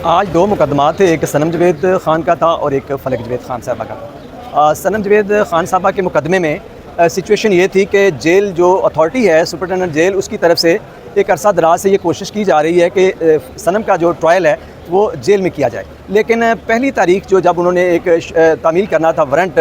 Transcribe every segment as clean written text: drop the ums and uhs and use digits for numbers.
आज दो मुकदमात थे, एक सनम जवेद ख़ान का था और एक फ़लक जवेद ख़ान साहबा का था। सनम जवेद ख़ान साहबा के मुकदमे में सिचुएशन ये थी कि जेल जो अथॉरिटी है, सुपरिटेंडेंट जेल, उसकी तरफ से एक अरसा दराज से ये कोशिश की जा रही है कि सनम का जो ट्रायल है वो जेल में किया जाए। लेकिन पहली तारीख जो जब उन्होंने एक तामील करना था वारंट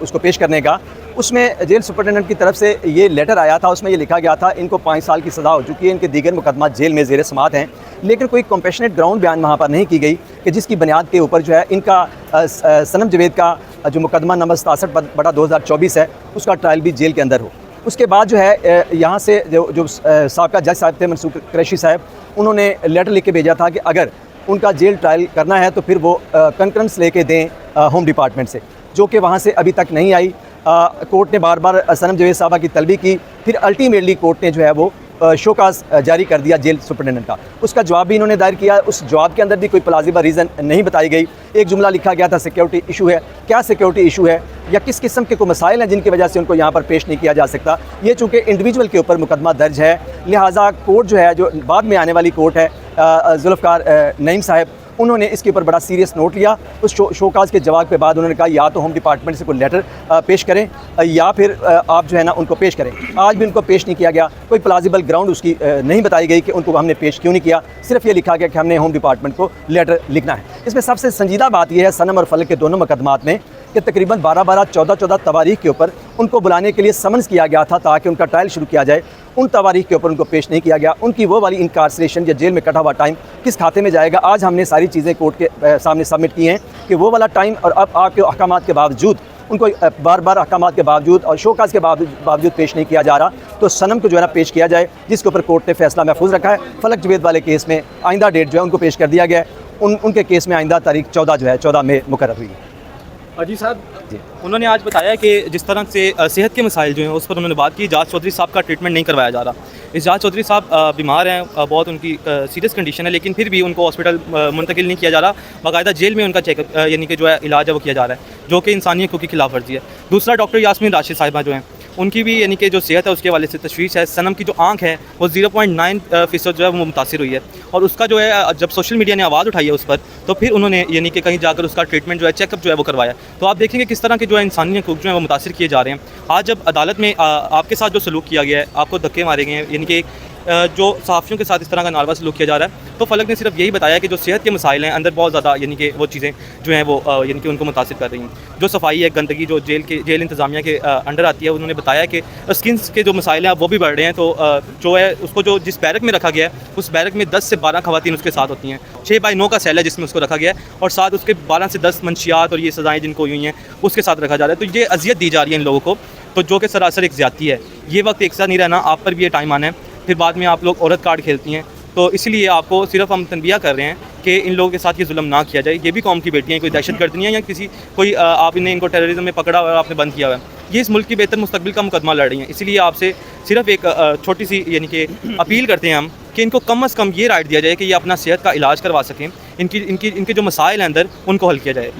उसको पेश करने का, उसमें जेल सुपरिटेंडेंट की तरफ से ये लेटर आया था। उसमें ये लिखा गया था इनको 5 साल की सज़ा हो चुकी है, इनके दीगर मुकदमा जेल में ज़ेर समात हैं। लेकिन कोई कंपेशनेट ग्राउंड बयान वहाँ पर नहीं की गई कि जिसकी बुनियाद के ऊपर जो है इनका सनम जवेद का जो मुकदमा नंबर 67/2024 है उसका ट्रायल भी जेल के अंदर हो। उसके बाद जो है यहाँ से जो साबका जज साहब थे मंसूर कुरैशी साहब, उन्होंने लेटर लिख के भेजा था कि अगर उनका जेल ट्रायल करना है तो फिर वो कंकरेंस लेके दें होम डिपार्टमेंट से, जो कि वहाँ से अभी तक नहीं आई। कोर्ट ने बार बार सनम जवेद साहबा की तलबी की, फिर अल्टीमेटली कोर्ट ने जो है वो शोकाज जारी कर दिया जेल सुपरिटेंडेंट का। उसका जवाब भी इन्होंने दायर किया, उस जवाब के अंदर भी कोई प्लाजिबल रीज़न नहीं बताई गई। एक जुमला लिखा गया था सिक्योरिटी इशू है। क्या सिक्योरिटी इशू है या किस किस्म के कोई मसाइल हैं जिनकी वजह से उनको यहाँ पर पेश नहीं किया जा सकता? ये चूँकि इंडिविजुअल के ऊपर मुकदमा दर्ज है, लिहाजा कोर्ट जो है, जो बाद में आने वाली कोर्ट है, जुल्फ़िकार नईम साहब, उन्होंने इसके ऊपर बड़ा सीरियस नोट लिया। उस शोकाज के जवाब के बाद उन्होंने कहा या तो होम डिपार्टमेंट से कोई लेटर पेश करें या फिर आप जो है ना उनको पेश करें। आज भी उनको पेश नहीं किया गया। कोई प्लाजिबल ग्राउंड उसकी नहीं बताई गई कि उनको हमने पेश क्यों नहीं किया। सिर्फ ये लिखा गया कि हमने होम डिपार्टमेंट को लेटर लिखना है। इसमें सबसे संजीदा बात यह है सनम और फलक के दोनों मुकदमात में कि तकरीबन 12-12, 14-14 तवारीख के ऊपर उनको बुलाने के लिए समन्स किया गया था ताकि उनका ट्रायल शुरू किया जाए। उन तवारीख के ऊपर उनको पेश नहीं किया गया। उनकी वो वाली इनकार्सरेशन या जेल में कटा हुआ टाइम किस खाते में जाएगा? आज हमने सारी चीज़ें कोर्ट के सामने सबमिट की हैं कि वो वाला टाइम और अब आपके अहकामात के बावजूद उनको बार बार अहकामात के बावजूद और शोकाज के बावजूद पेश नहीं किया जा रहा। तो सनम को जो है ना पेश किया जाए, जिसके ऊपर कोर्ट ने फैसला महफूज रखा है। फलक जवेद वाले केस में आइंदा डेट जो है उनको पेश कर दिया गया है। उनके केस में आइंदा तारीख 14 जो है 14 मई मुकर्रर हुई है। अजी साहब, उन्होंने आज बताया कि जिस तरह से सेहत के मसाइल जो हैं उस पर उन्होंने बात की। जाज चौधरी साहब का ट्रीटमेंट नहीं करवाया जा रहा। इस जाज चौधरी साहब बीमार हैं, बहुत उनकी सीरियस कंडीशन है, लेकिन फिर भी उनको हॉस्पिटल मुंतकिल नहीं किया जा रहा। बाकायदा जेल में उनका चेकअप यानी कि जो है इलाज है वो किया जा रहा है, जो कि इंसानी हकूक़ की खिलाफ वर्जी है। दूसरा, डॉक्टर यास्मीन राशिद साहिबा जो हैं उनकी भी यानी कि जो सेहत है उसके हवाले से तशवीश है। सनम की जो आँख है वो 0.9% जो है वो मुतासिर हुई है, और उसका जो है जब सोशल मीडिया ने आवाज़ उठाई है उस पर, तो फिर उन्होंने यानी कि कहीं जाकर उसका ट्रीटमेंट जो है, चेकअप जो है वो करवाया। तो आप देखेंगे किस तरह के जो है इंसानी हकूक़ जो है वो मुतासिर किए जा रहे हैं। आज जब अदालत में आपके साथ जो सलूक किया गया है, आपको धक्के मारे गए हैं, यानी कि जो सहाफ़ियों के साथ इस तरह का नारवा सलूक किया जा रहा है, तो फलक ने सिर्फ यही बताया कि जो सेहत के मसाइल हैं अंदर बहुत ज़्यादा यानी कि वो चीज़ें जो हैं वो यानी कि उनको मुतासिर कर रही हैं। जो सफाई है, गंदगी जो जेल इंतज़ामिया के अंडर आती है, उन्होंने बताया कि स्किन के जो मसाइल हैं वो भी बढ़ रहे हैं। तो जो है उसको जो जिस बैरक में रखा गया है, उस बैरक में 10 से 12 ख़वातीन उसके साथ होती हैं। 6x9 का सेल है जिसमें उसको रखा गया है, और साथ उसके 12 से 10 मंशियात और ये सज़ाएँ जिनको हुई हैं उसके साथ रखा जा रहा है। तो ये अजियत दी जा रही है इन लोगों को, तो जो कि सरासर एक ज़्यादती है। ये वक्त एक साथ नहीं रहना, आप पर भी ये टाइम आना है, फिर बाद में आप लोग औरत कार्ड खेलती हैं। तो इसलिए आपको सिर्फ हम तनबिया कर रहे हैं कि इन लोगों के साथ ये जुल्म ना किया जाए। ये भी कौम की बेटियाँ, कोई दहशतगर्द नहीं है या किसी कोई आप इनको टेररिज्म में पकड़ा हुआ है, आपने बंद किया हुआ है। ये इस मुल्क की बेहतर मुस्तकबिल का मुकदमा लड़ रही हैं। इसलिए आपसे सिर्फ एक छोटी सी यानी कि अपील करते हैं हम कि इनको कम अज़ कम ये राइट दिया जाए कि ये अपना सेहत का इलाज करवा सकें, इनके जो मसाइल हैं अंदर उनको हल किया जाए।